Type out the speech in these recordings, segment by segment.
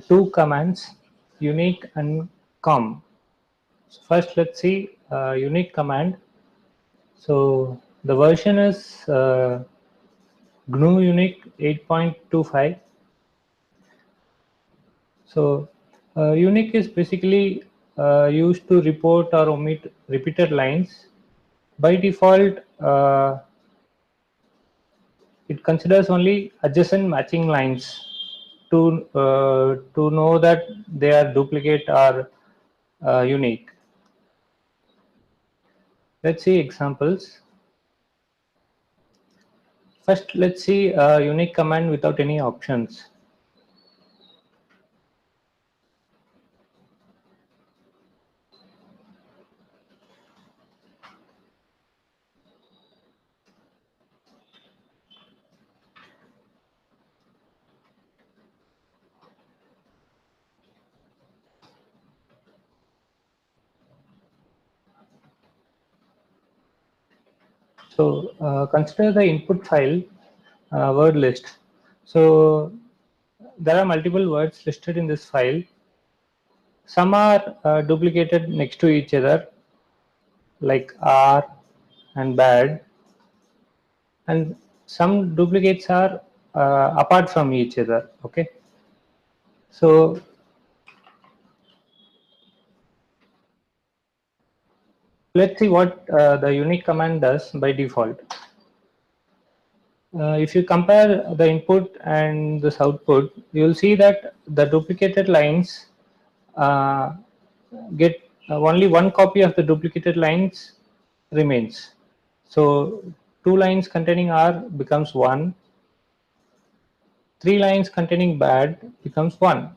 two commands, uniq and comm. So first, let's see uniq command. So the version is GNU uniq 8.25. So uniq is basically used to report or omit repeated lines. By default, it considers only adjacent matching lines to know that they are duplicate or unique. Let's see examples. First, let's see a unique command without any options. So consider the input file word list. So there are multiple words listed in this file. Some are duplicated next to each other, like R and bad, and some duplicates are apart from each other. Okay, so let's see what the unique command does by default. If you compare the input and this output, you will see that the duplicated lines uh, get only one copy of the duplicated lines remains. So two lines containing R becomes one, three lines containing bad becomes one.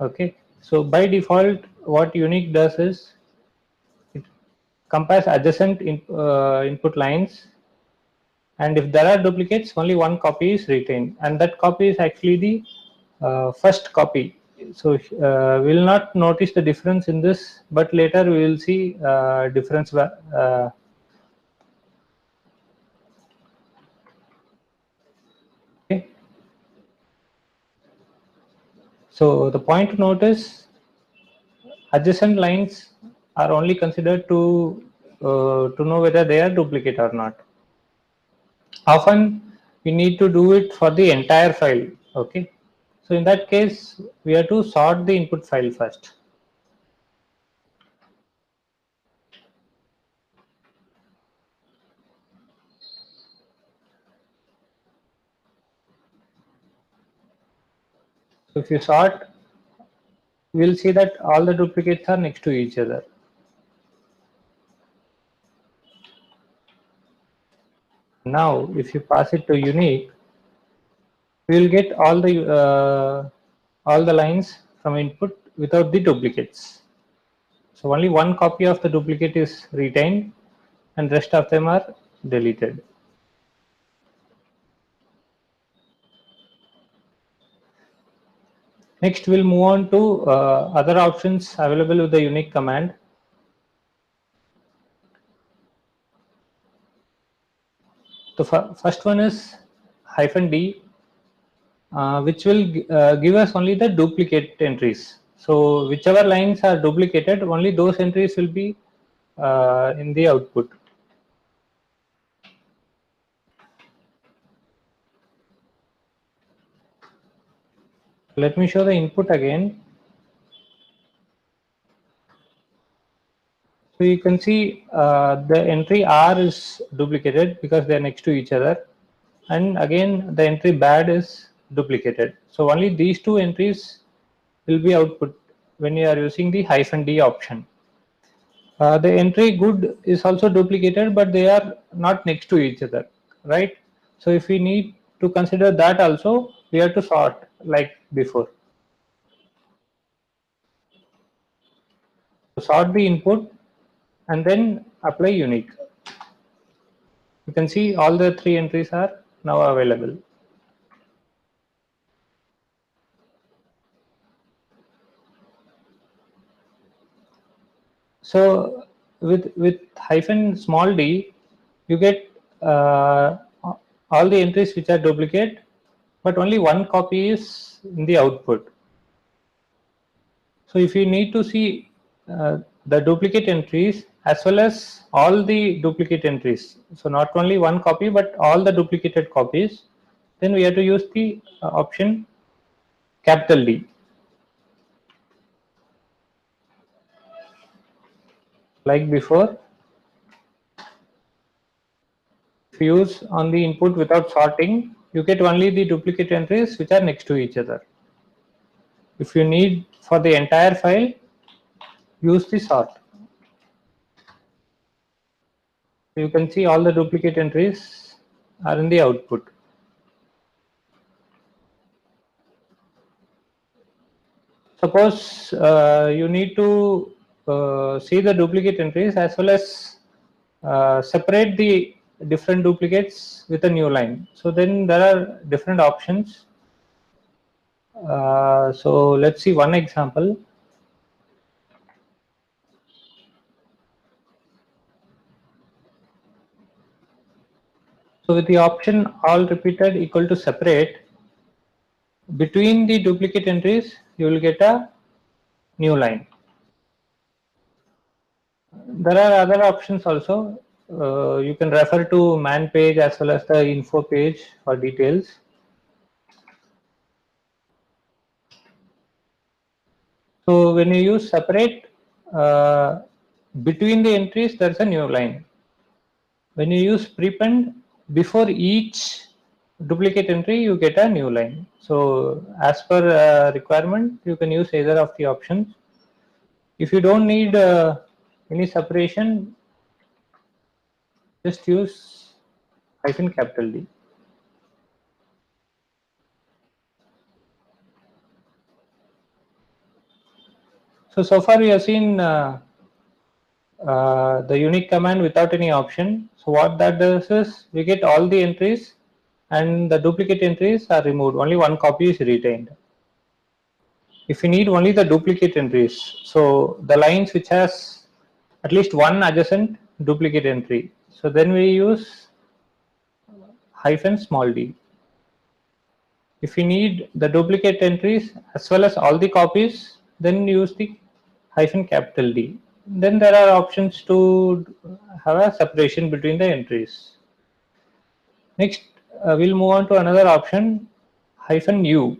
Okay, so by default, what unique does is it compares adjacent input lines, and if there are duplicates, only one copy is retained, and that copy is actually the first copy. So we will not notice the difference in this, but later we will see difference. Okay. So the point to note is adjacent lines are only considered to know whether they are duplicate or not. Often we need to do it for the entire file. Okay, so in that case we have to sort the input file first. So if you sort, we will see that all the duplicates are next to each other. Now if you pass it to unique, we will get all the lines from input without the duplicates. So only one copy of the duplicate is retained and rest of them are deleted. Next we'll move on to other options available with the unique command. The first one is -d, which will give us only the duplicate entries. So whichever lines are duplicated, only those entries will be in the output. Let me show the input again. So you can see the entry R is duplicated because they are next to each other, and again the entry bad is duplicated. So only these two entries will be output when you are using the -d option. The entry good is also duplicated, but they are not next to each other, right? So if we need to consider that also, we have to sort like before. So sort the input and then apply unique. You can see all the three entries are now available. So with -d, you get all the entries which are duplicate, but only one copy is in the output. So if you need to see the duplicate entries as well as all the duplicate entries, so not only one copy but all the duplicated copies, then we have to use the option capital D. Like before, if you use on the input without sorting, you get only the duplicate entries which are next to each other. If you need for the entire file, use the sort. You can see all the duplicate entries are in the output. Suppose you need to see the duplicate entries as well as separate the different duplicates with a new line. So then there are different options. So let's see one example. So with the option all repeated equal to separate, between the duplicate entries you will get a new line. There are other options also. You can refer to man page as well as the info page for details. So when you use separate, between the entries there's a new line. When you use prepend, before each duplicate entry you get a new line. So as per requirement you can use either of the options. If you don't need any separation, just use hyphen capital D. So far we have seen the uniq command without any option. So what that does is we get all the entries and the duplicate entries are removed. Only one copy is retained. If you need only the duplicate entries, so the lines which has at least one adjacent duplicate entry, so then we use hyphen small d. If you need the duplicate entries as well as all the copies, then use the hyphen capital D. Then there are options to have a separation between the entries. Next, we'll move on to another option, hyphen U.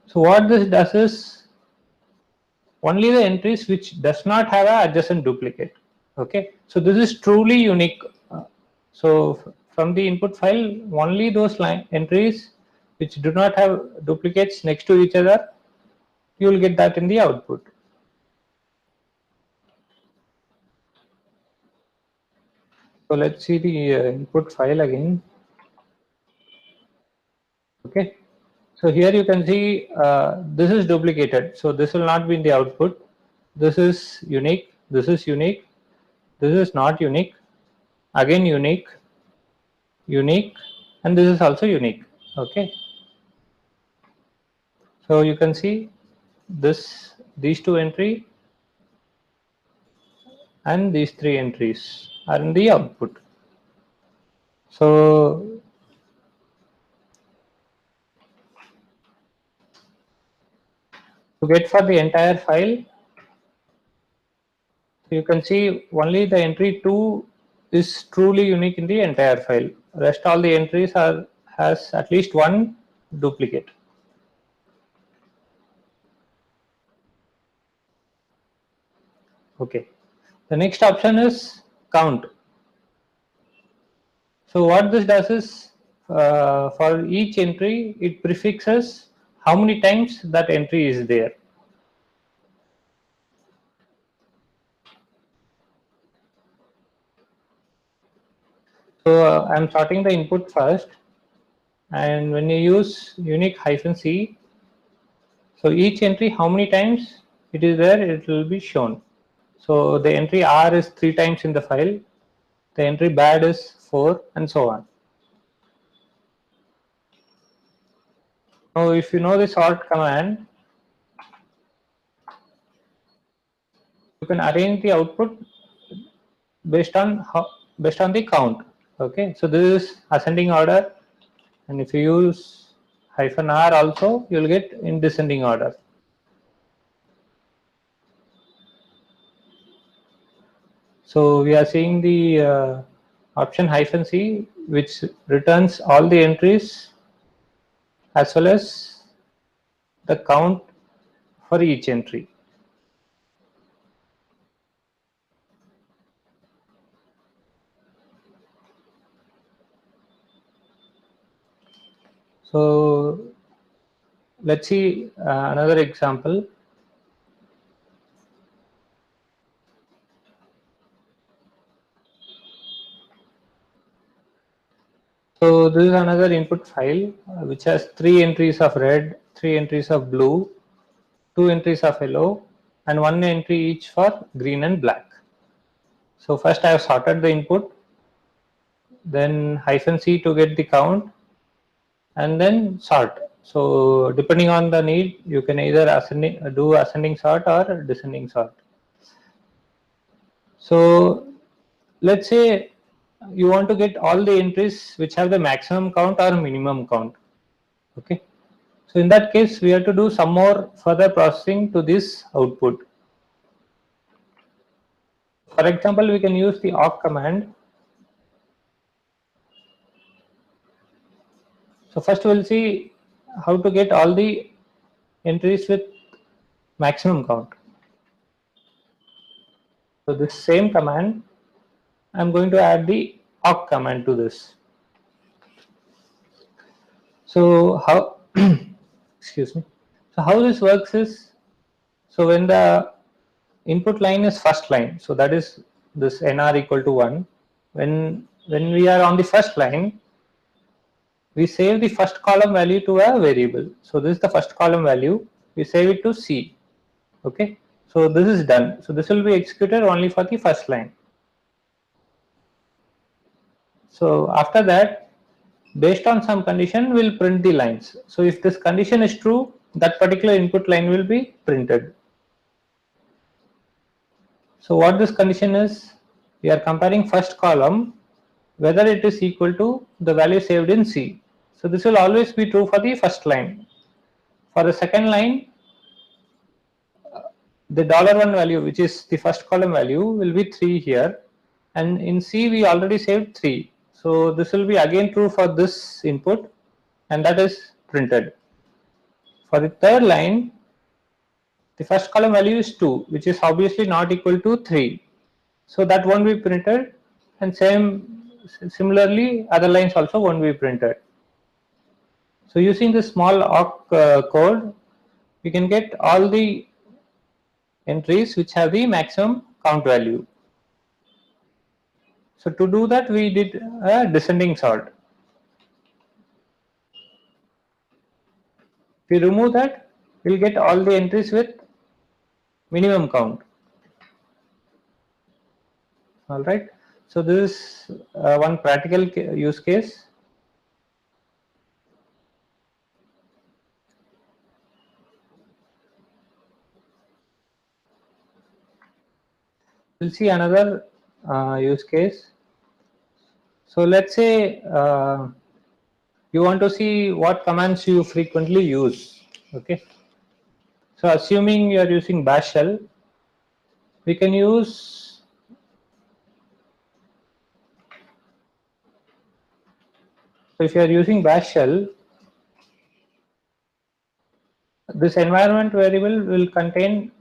So what this does is only the entries which does not have a adjacent duplicate. Okay, so this is truly unique. So from the input file, only those line entries which do not have duplicates next to each other, you will get that in the output. So let's see the input file again. Okay, so here you can see this is duplicated, so this will not be in the output. This is unique, this is unique, this is not unique, again unique, unique, and this is also unique. Okay, so you can see these two entry and these three entries are in the output. So to get for the entire file, you can see only the entry 2 is truly unique in the entire file. Rest all the entries has at least one duplicate. Okay. The next option is count. So what this does is for each entry it prefixes how many times that entry is there. So I'm sorting the input first, and when you use uniq -c, so each entry how many times it is there, it will be shown. So the entry R is 3 times in the file, the entry bad is 4, and so on. Now if you know the sort command, you can arrange the output based on the count. Okay, so this is ascending order, and if you use -r also, you will get in descending order. So we are seeing the option -C, which returns all the entries as well as the count for each entry. So let's see another example. So this is another input file which has 3 entries of red, 3 entries of blue, 2 entries of yellow, and 1 entry each for green and black. So first I have sorted the input, then -C to get the count, and then sort. So depending on the need, you can either do ascending sort or descending sort. So let's say you want to get all the entries which have the maximum count or minimum count. Okay. So in that case, we have to do some more further processing to this output. For example, we can use the awk command. So first we'll see how to get all the entries with maximum count. So this same command, I'm going to add the awk command to this. So how excuse me. So how this works is, so when the input line is first line, so that is this nr equal to 1. When we are on the first line, we save the first column value to a variable. So this is the first column value. We save it to C. Okay. So this is done. So this will be executed only for the first line. So after that, based on some condition, we'll print the lines. So if this condition is true, that particular input line will be printed. So what this condition is, we are comparing first column whether it is equal to the value saved in C. So this will always be true for the first line. For the second line, the $1 value, which is the first column value, will be 3 here, and in C we already saved 3. So this will be again true for this input, and that is printed. For the third line, the first column value is 2, which is obviously not equal to 3. So that won't be printed, and similarly other lines also won't be printed. So using this small awk code, we can get all the entries which have the maximum count value. So to do that, we did a descending sort. If we remove that, we'll get all the entries with minimum count. All right. So this is one practical use case. We'll see another use case. So let's say you want to see what commands you frequently use. Okay. So assuming you are using bash shell, we can use, so if you are using bash shell, this environment variable will contain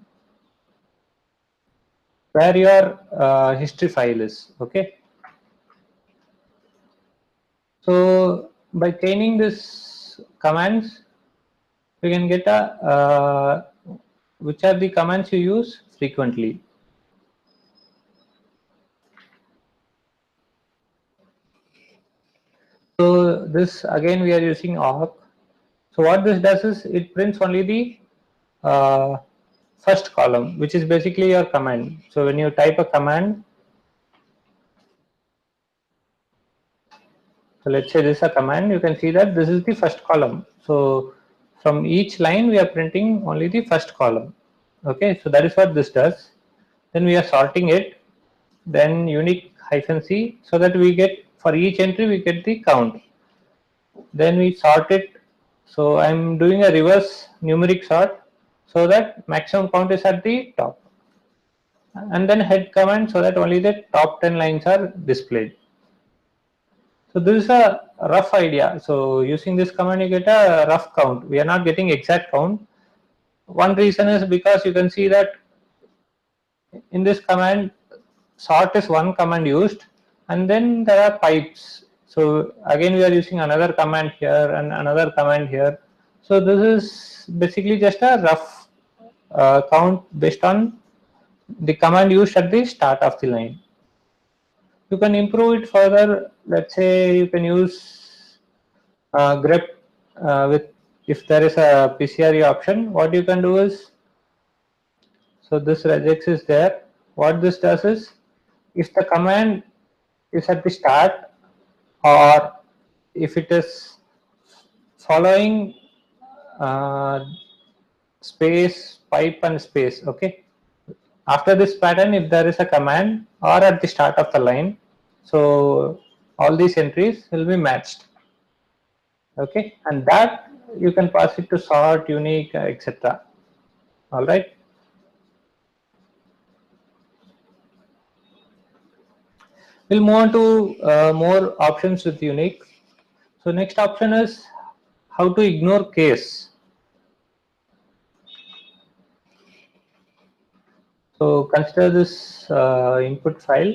where your history file is. Okay. So by chaining this commands, we can get a which are the commands you use frequently. So this again we are using awk. So what this does is it prints only the first column, which is basically your command. So when you type a command, so let's say this is a command, you can see that this is the first column. So from each line we are printing only the first column. Okay, so that is what this does. Then we are sorting it, then uniq -C, so that we get for each entry we get the count. Then we sort it. So I'm doing a reverse numeric sort so that maximum count is at the top. and then head command so that only the top 10 lines are displayed. So this is a rough idea. So using this command you get a rough count. We are not getting exact count. One reason is because you can see that in this command sort is one command used, and then there are pipes. So again we are using another command here and another command here. So this is basically just a rough count based on the command used at the start of the line. You can improve it further. Let's say you can use grep with, if there is a PCRE option, what you can do is, so this regex is there. What this does is, if the command is at the start, or if it is following uh, space, pipe and space, okay, after this pattern if there is a command or at the start of the line, so all these entries will be matched, okay, and that you can pass it to sort, unique, etc. All right. We'll move on to more options with unique. So next option is how to ignore case. So consider this input file.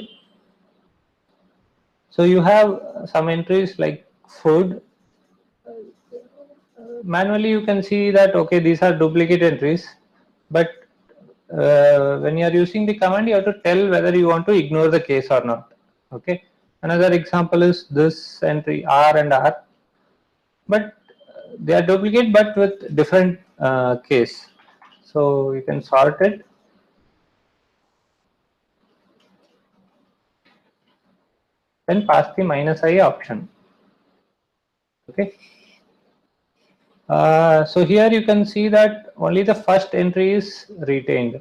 So you have some entries like food. Manually you can see that okay, these are duplicate entries, but when you are using the command you have to tell whether you want to ignore the case or not. Okay. Another example is this entry R and R, but they are duplicate but with different case. So you can sort it, then pass the -I option. Okay. So here you can see that only the first entry is retained.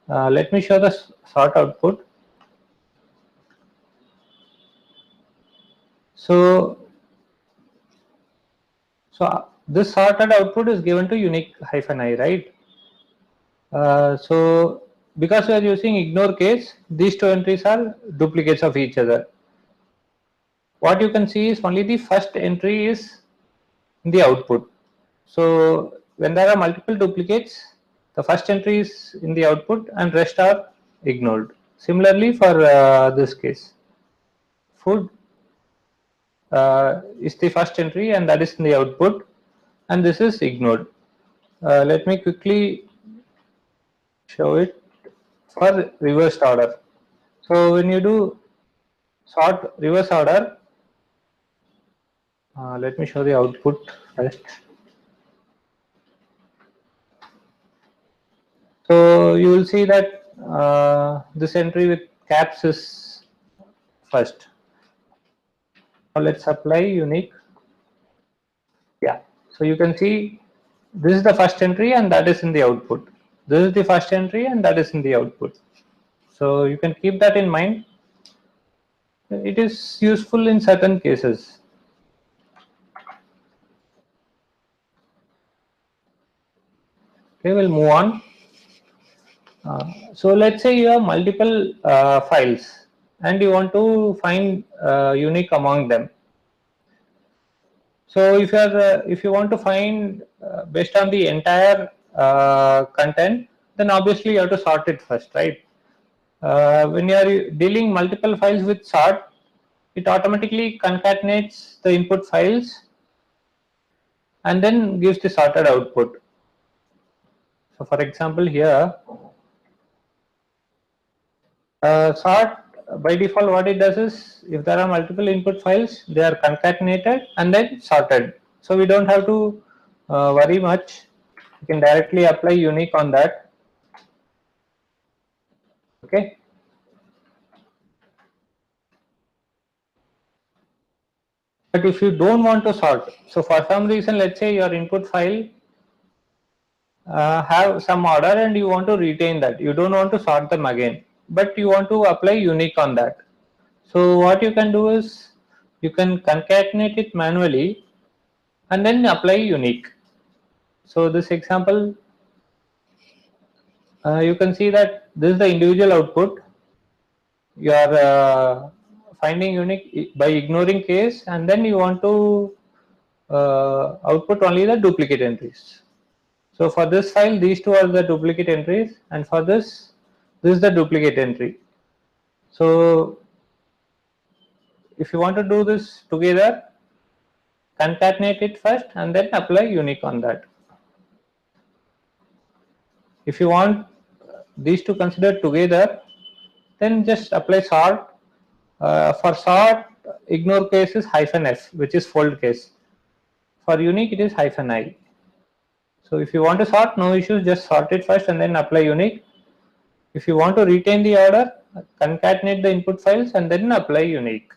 Let me show the sort output. So this sorted output is given to unique -I, right? So because we are using ignore case, these two entries are duplicates of each other. What you can see is only the first entry is in the output. So when there are multiple duplicates, the first entry is in the output and rest are ignored. Similarly for this case, food is the first entry and that is in the output, and this is ignored. Let me quickly show it for reversed order. So when you do sort reverse order, let me show the output first. So you will see that this entry with caps is first. Now let's apply unique. Yeah. So you can see this is the first entry and that is in the output. This is the first entry and that is in the output. So you can keep that in mind. It is useful in certain cases. Okay, we'll move on. So let's say you have multiple files and you want to find unique among them. So if you want to find based on the entire content, then obviously you have to sort it first, right? When you are dealing multiple files with sort, it automatically concatenates the input files and then gives the sorted output. So for example here, sort by default what it does is, if there are multiple input files, they are concatenated and then sorted. So we don't have to worry much. You can directly apply unique on that. Okay. But if you don't want to sort, so for some reason, let's say your input file have some order and you want to retain that, you don't want to sort them again, but you want to apply unique on that. So what you can do is you can concatenate it manually and then apply unique. So this example, You can see that this is the individual output. You are finding unique by ignoring case, and then you want to output only the duplicate entries. So for this file, these two are the duplicate entries, and for this is the duplicate entry. So if you want to do this together, concatenate it first and then apply unique on that. If you want these two considered together, then just apply sort. For sort, ignore case is -f, which is fold case. For unique, it is -i. So if you want to sort, no issues, just sort it first and then apply unique. If you want to retain the order, concatenate the input files and then apply unique.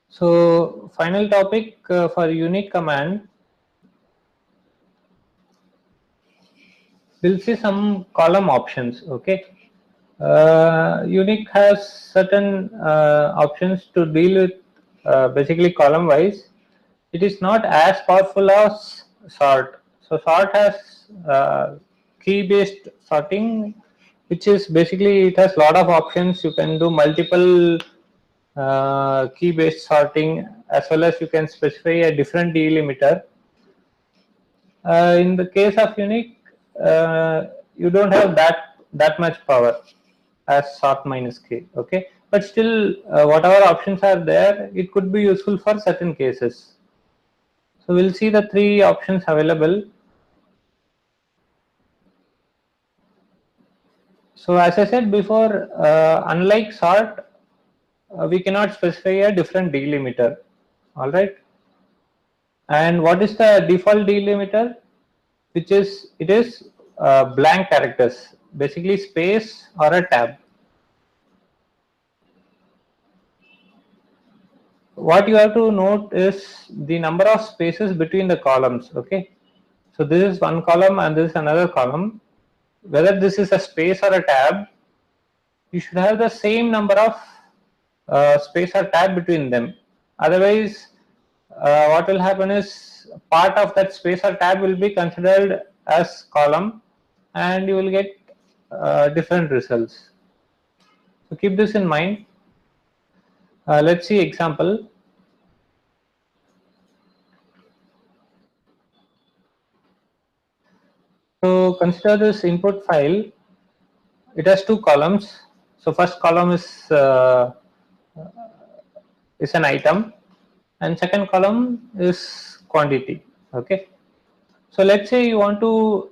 So final topic for unique command, we'll see some column options. Okay, unique has certain options to deal with basically column wise. It is not as powerful as sort. So sort has key based sorting, which is basically it has lot of options. You can do multiple key based sorting, as well as you can specify a different delimiter. In the case of unique, you don't have that much power as sort minus k. Okay, but still, whatever options are there, it could be useful for certain cases. So we'll see the three options available. So as I said before, unlike sort, we cannot specify a different delimiter. All right. And what is the default delimiter? Which is, it is blank characters, basically space or a tab. What you have to note is the number of spaces between the columns. Okay, so this is one column and this is another column. Whether this is a space or a tab, you should have the same number of space or tab between them. Otherwise, what will happen is part of that space or tab will be considered as column, and you will get different results. So keep this in mind. Let's see example. So consider this input file. It has two columns. So first column is an item, and second column is quantity. Okay. So let's say you want to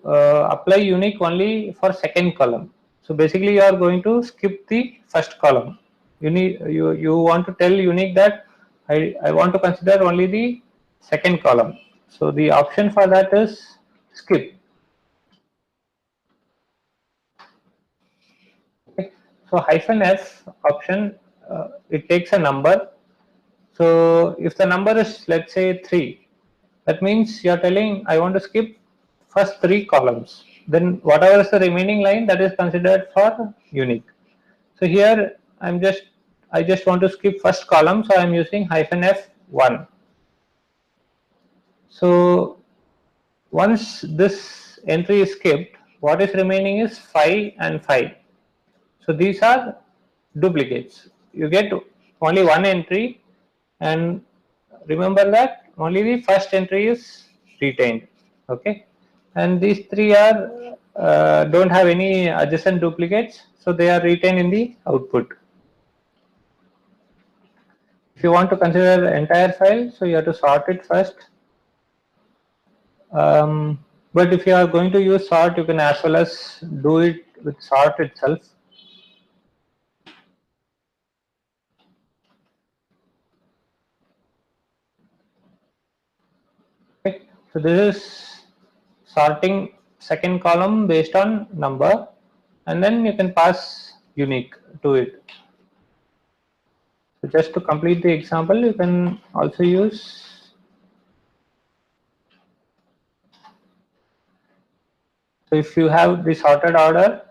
apply unique only for second column. So basically you are going to skip the first column. You want to tell unique that I want to consider only the second column. So the option for that is skip. Okay. So -f option, it takes a number. So if the number is, let's say, 3, that means you are telling I want to skip first 3 columns. Then whatever is the remaining line, that is considered for unique. So here I just want to skip first column, so I am using -f1. So once this entry is skipped, what is remaining is 5 and 5. So these are duplicates. You get only one entry, and remember that only the first entry is retained. Okay, and these three are don't have any adjacent duplicates, so they are retained in the output. If you want to consider the entire file, so you have to sort it first. But if you are going to use sort, you can as well as do it with sort itself. Okay. So this is sorting second column based on number, and then you can pass unique to it. So just to complete the example, you can also use, so if you have the sorted order,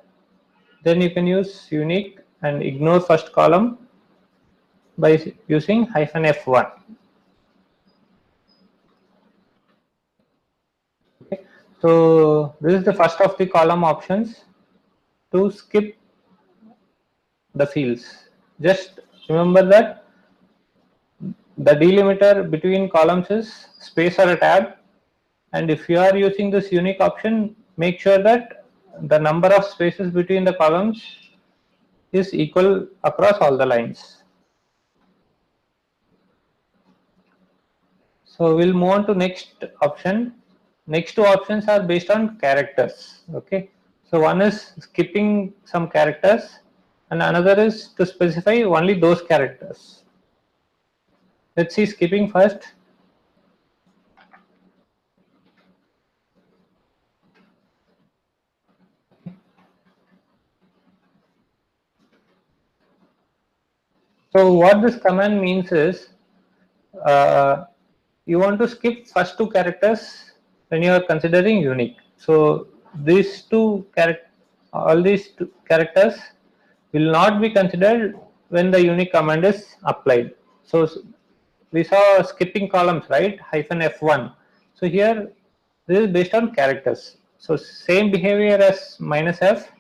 then you can use unique and ignore first column by using -f1. So this is the first of the column options to skip the fields. Just remember that the delimiter between columns is space or a tab, and if you are using this unique option, make sure that the number of spaces between the columns is equal across all the lines. So we'll move on to next option. Next two options are based on characters. Okay. So one is skipping some characters and another is to specify only those characters. Let's see skipping first. So what this command means is uh, you want to skip first two characters when you are considering unique. So these two all these two characters will not be considered when the unique command is applied. So we saw skipping columns, right? Hyphen F1. So here this is based on characters. So same behavior as minus F.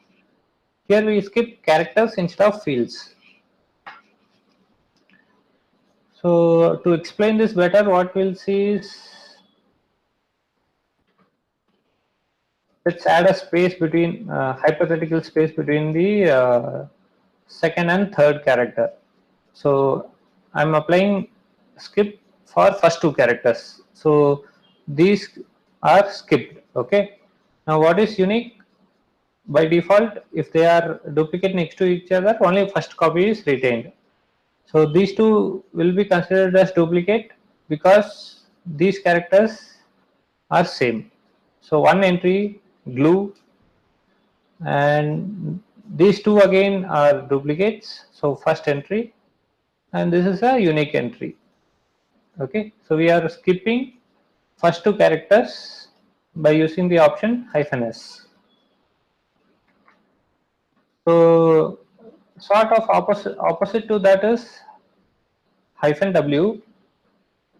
Here we skip characters instead of fields. So to explain this better, what we'll see is, let's add a space between hypothetical space between the second and third character. So I'm applying skip for first two characters. So these are skipped. Okay. Now what is unique? By default, if they are duplicate next to each other, only first copy is retained. So these two will be considered as duplicate because these characters are same. So one entry glue, and these two again are duplicates. So first entry, and this is a unique entry. Okay, so we are skipping first two characters by using the option -s. So sort of opposite to that is -w,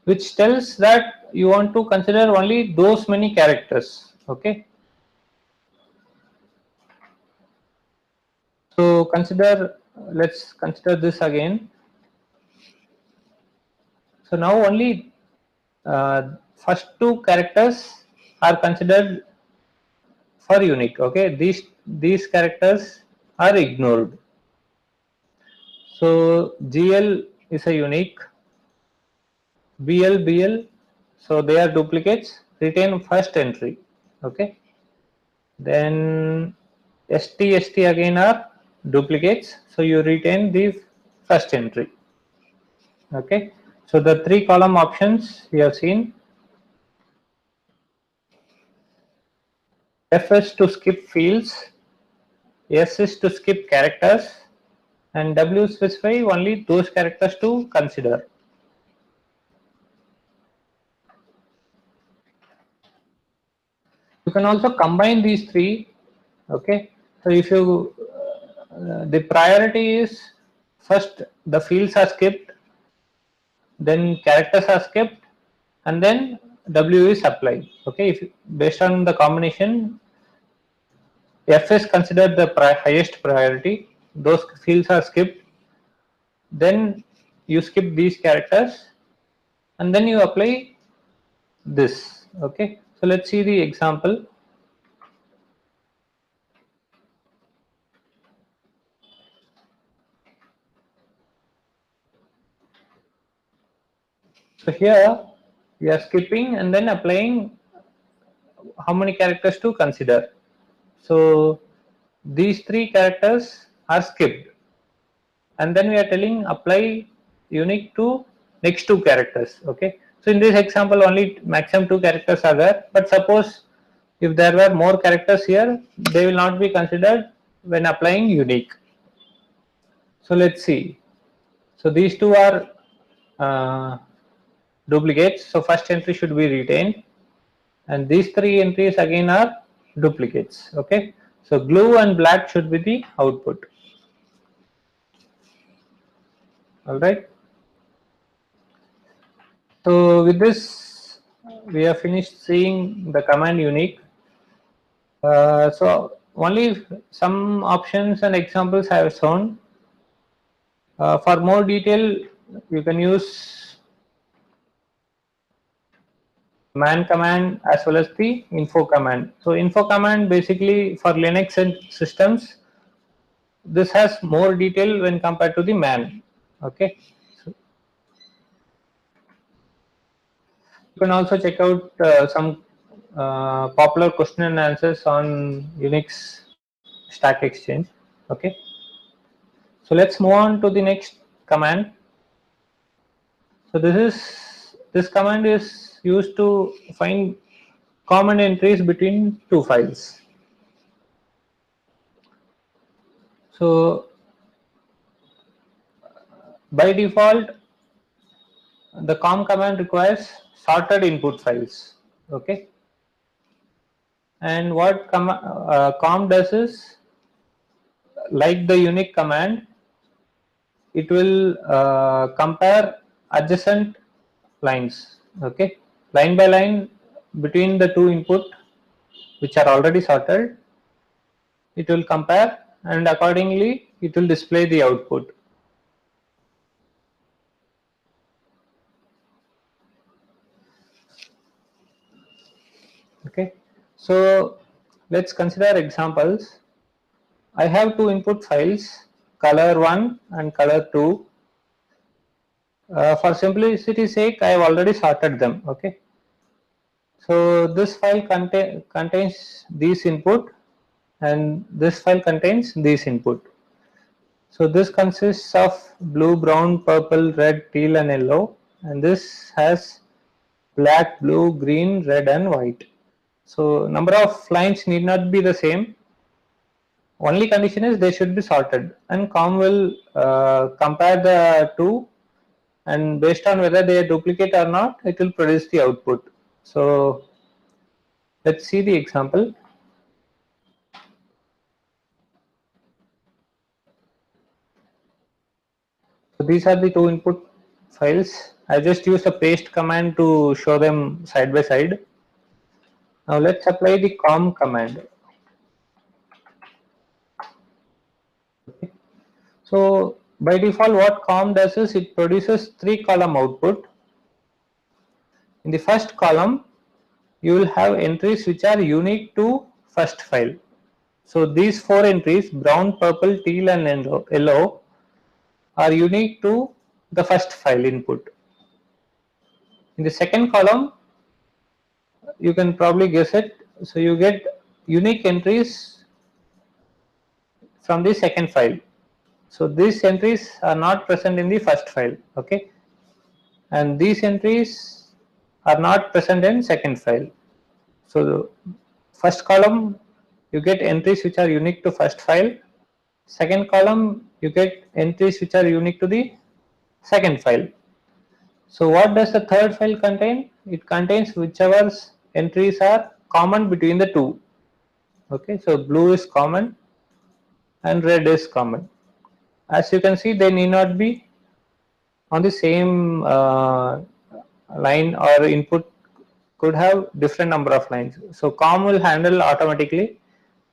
which tells that you want to consider only those many characters. Okay, so let's consider this again. So now only first two characters are considered for unique. Okay, these characters are ignored. So GL is a unique, BL, so they are duplicates. Retain first entry. Okay, then ST again are duplicates, so you retain the first entry. Okay, so the three column options we have seen. F is to skip fields, S is to skip characters, and W specify only those characters to consider. You can also combine these three. Okay, so if you the priority is first the fields are skipped, then characters are skipped, and then W is applied. Okay, if based on the combination, F is considered the highest priority. Those fields are skipped. Then you skip these characters, and then you apply this. Okay, so let's see the example. So here we are skipping and then applying how many characters to consider. So these three characters are skipped, and then we are telling apply unique to next two characters. Okay, so in this example only maximum two characters are there, but suppose if there were more characters here, they will not be considered when applying unique. So let's see. So these two are duplicates, so first entry should be retained, and these three entries again are duplicates. Okay, so blue and black should be the output. All right, so with this we have finished seeing the command unique. So only some options and examples I have shown. For more detail, you can use man command as well as the info command. So info command basically for Linux and systems, this has more detail when compared to the man. Okay. So you can also check out some popular question and answers on Unix Stack Exchange. Okay. So let's move on to the next command. So this command is used to find common entries between two files. So by default, the comm command requires sorted input files. Okay, and what comm does is, like the uniq command, it will compare adjacent lines. Okay, line by line between the two input which are already sorted. It will compare and accordingly it will display the output. Okay, so let's consider examples. I have two input files, color 1 and color 2. For simplicity's sake, I have already sorted them. Okay, so this file contains these input and this file contains these input. So this consists of blue, brown, purple, red, teal and yellow, and this has black, blue, green, red and white. So number of lines need not be the same. Only condition is they should be sorted, and comm will compare the two, and based on whether they are duplicate or not, it will produce the output. So let's see the example. So these are the two input files. I just used a paste command to show them side by side. Now let's apply the comm command. So by default, what comm does is it produces 3-column output. In the first column, you will have entries which are unique to first file. So these 4 entries, brown, purple, teal and yellow, are unique to the first file input. In the second column, you can probably guess it. So you get unique entries from the second file. So these entries are not present in the first file. Okay, and these entries are not present in second file. So the first column, you get entries which are unique to first file. Second column, you get entries which are unique to the second file. So what does the third file contain? It contains whichever entries are common between the two. Okay, so blue is common and red is common. As you can see, they need not be on the same line, or input could have different number of lines. So comm will handle automatically.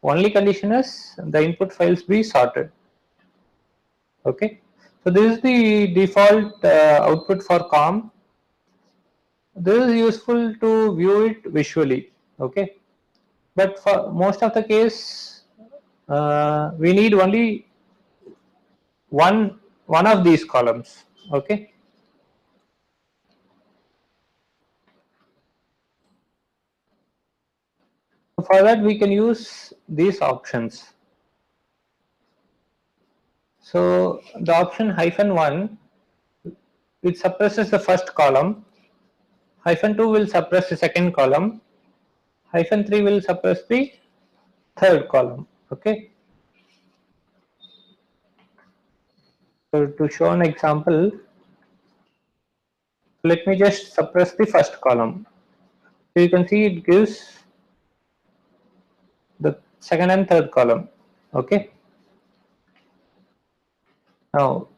Only condition is the input files be sorted. Okay, so this is the default output for comm. This is useful to view it visually. Okay, but for most of the case, we need only one of these columns. Okay, for that we can use these options. So the option -1, it suppresses the first column. -2 will suppress the second column. -3 will suppress the third column. Okay. So to show an example, let me just suppress the first column. So you can see it gives the second and third column. Okay. Now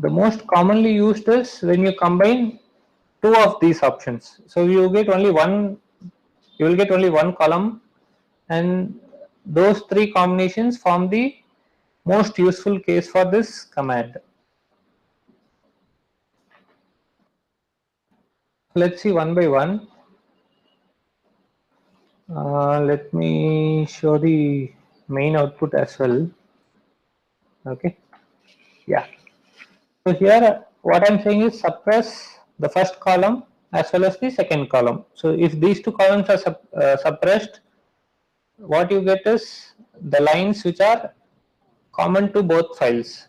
the most commonly used is when you combine two of these options. So you get only one. You will get only one column, and those three combinations form the most useful case for this command. Let's see one by one. Let me show the main output as well. Okay, yeah. So here what I'm saying is suppress the first column as well as the second column. So if these two columns are suppressed, what you get is the lines which are common to both files.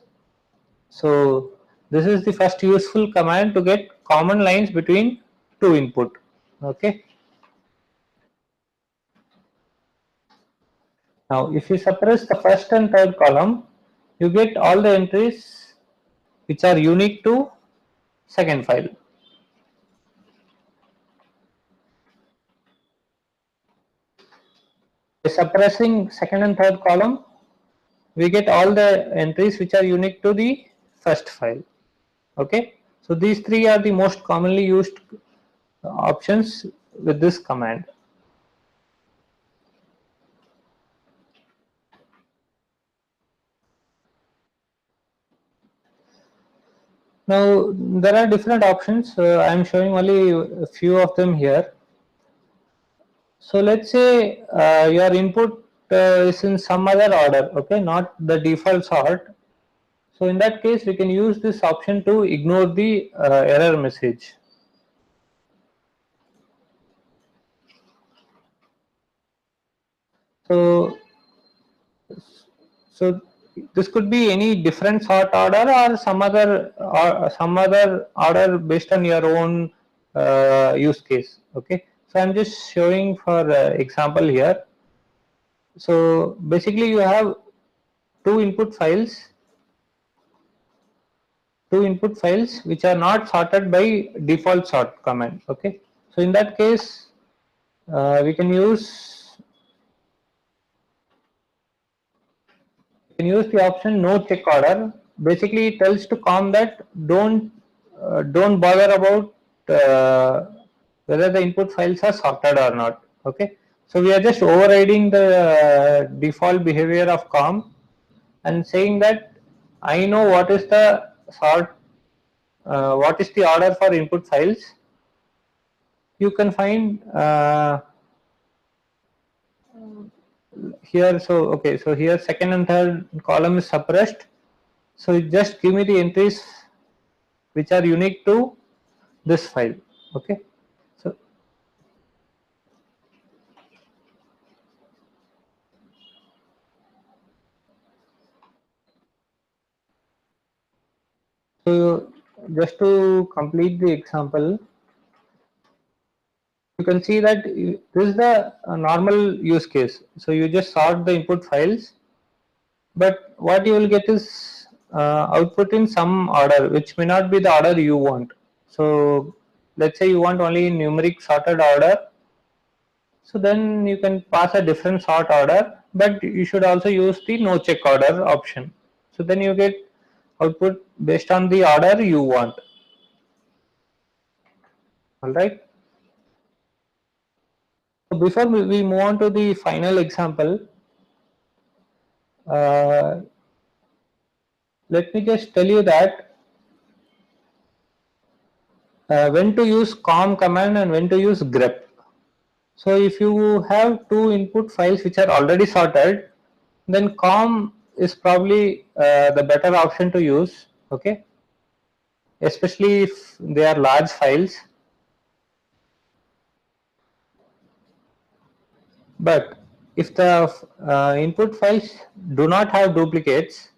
So this is the first useful command to get common lines between two input. Okay. Now if you suppress the first and third column, you get all the entries which are unique to second file. By suppressing second and third column, we get all the entries which are unique to the first file. Okay. So these three are the most commonly used options with this command. Now there are different options. I am showing only a few of them here. So let's say your input is in some other order, okay, not the default sort. So in that case, we can use this option to ignore the error message. So, so this could be any different sort order or some other order based on your own use case. Okay. So I'm just showing for example here. So basically, you have two input files which are not sorted by default sort command. Okay, so in that case we can use the option no check order. Basically it tells to comm that don't bother about whether the input files are sorted or not. Okay, so we are just overriding the default behavior of comm and saying that I know what is the sort what is the order for input files. You can find here. So okay, so here second and third column is suppressed, so just give me the entries which are unique to this file. Okay, so just to complete the example, you can see that this is the normal use case. So you just sort the input files, but what you will get is output in some order which may not be the order you want. So let's say you want only numeric sorted order, so then you can pass a different sort order, but you should also use the no check order option. So then you get output based on the order you want. All right. So before we move on to the final example, uh, let me just tell you that when to use comm command and when to use grep. So if you have two input files which are already sorted, then comm is probably the better option to use. Okay, especially if they are large files. But if the input files do not have duplicates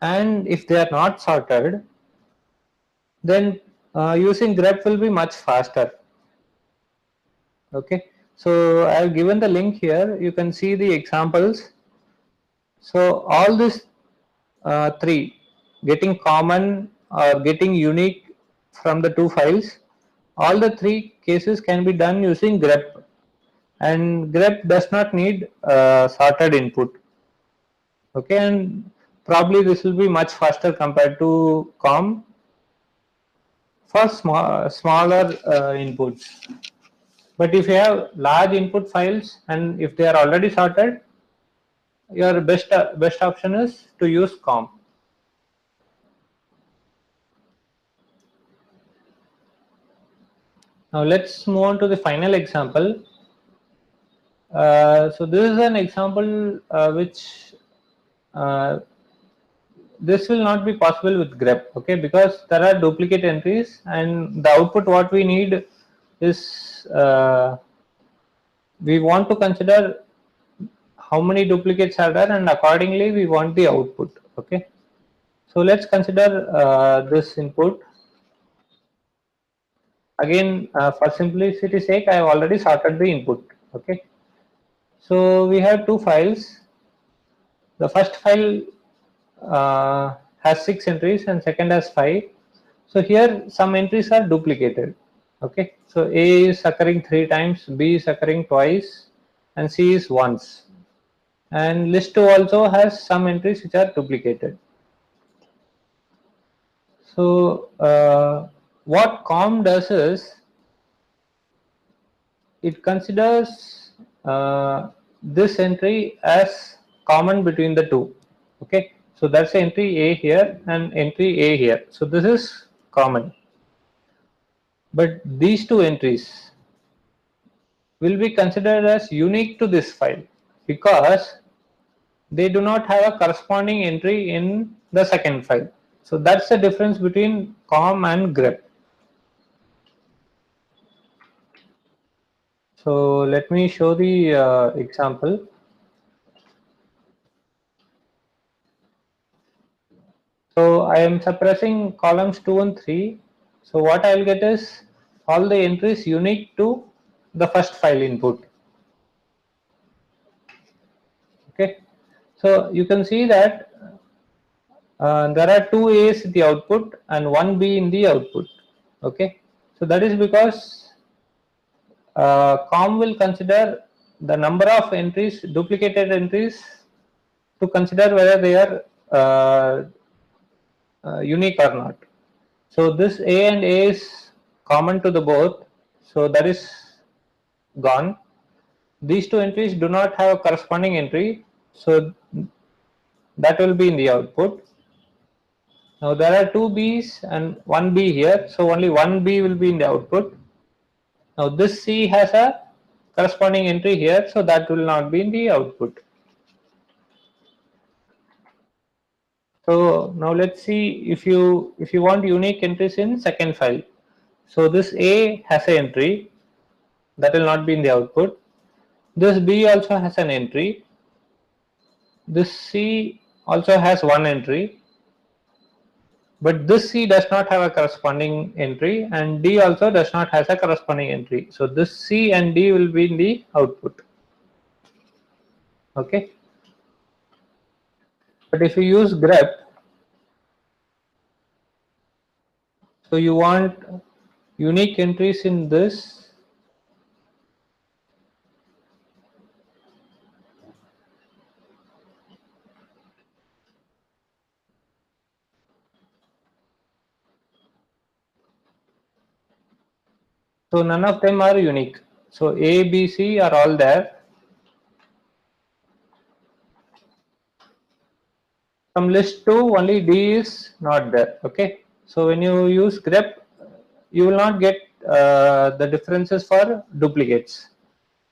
and if they are not sorted, then using grep will be much faster. Okay, so I have given the link here. You can see the examples. So all these three, getting common or getting unique from the two files, all the three cases can be done using grep, and grep does not need sorted input. Okay, and probably this will be much faster compared to comm for smaller inputs. But if you have large input files and if they are already sorted, your best option is to use comm. Now let's move on to the final example. So this is an example which this will not be possible with grep, okay, because there are duplicate entries and the output what we need is we want to consider how many duplicates are there and accordingly we want the output, okay. So let's consider this input. Again, for simplicity sake, I have already sorted the input, okay. So we have two files. The first file has 6 entries and second has 5. So here some entries are duplicated, okay. So A is occurring 3 times, B is occurring twice, and C is once. And list 2 also has some entries which are duplicated. So what comm does is it considers this entry as common between the two, okay. So that's entry A here and entry A here, so this is common, but these two entries will be considered as unique to this file because they do not have a corresponding entry in the second file. So that's the difference between comm and grep. So let me show the example. So I am suppressing columns 2 and 3. So what I will get is all the entries unique to the first file input. Okay. So you can see that there are two A's in the output and one B in the output. Okay. So that is because comm will consider the number of entries, duplicated entries, to consider whether they are unique or not. So this A and A is common to the both, so that is gone. These two entries do not have a corresponding entry, so that will be in the output. Now there are two B's and one B here, so only one B will be in the output. Now this C has a corresponding entry here, so that will not be in the output. So now let's see if you want unique entries in second file. So this A has an entry that will not be in the output. This B also has an entry. This C also has one entry, but this C does not have a corresponding entry, and D also does not have a corresponding entry. So this C and D will be in the output. Okay. But if you use grep, so you want unique entries in this. So none of them are unique. So A, B, C are all there. From list 2, only D is not there. Okay. So when you use grep, you will not get the differences for duplicates.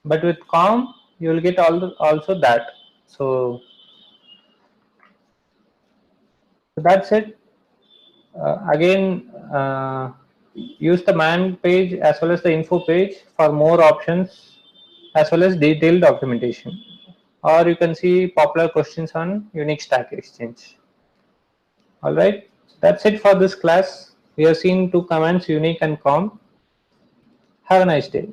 But with comm, you will get also that. So that's it. Again, use the man page as well as the info page for more options as well as detailed documentation. Or you can see popular questions on Unix Stack Exchange. Alright, that's it for this class. We have seen two commands, unique and comm. Have a nice day.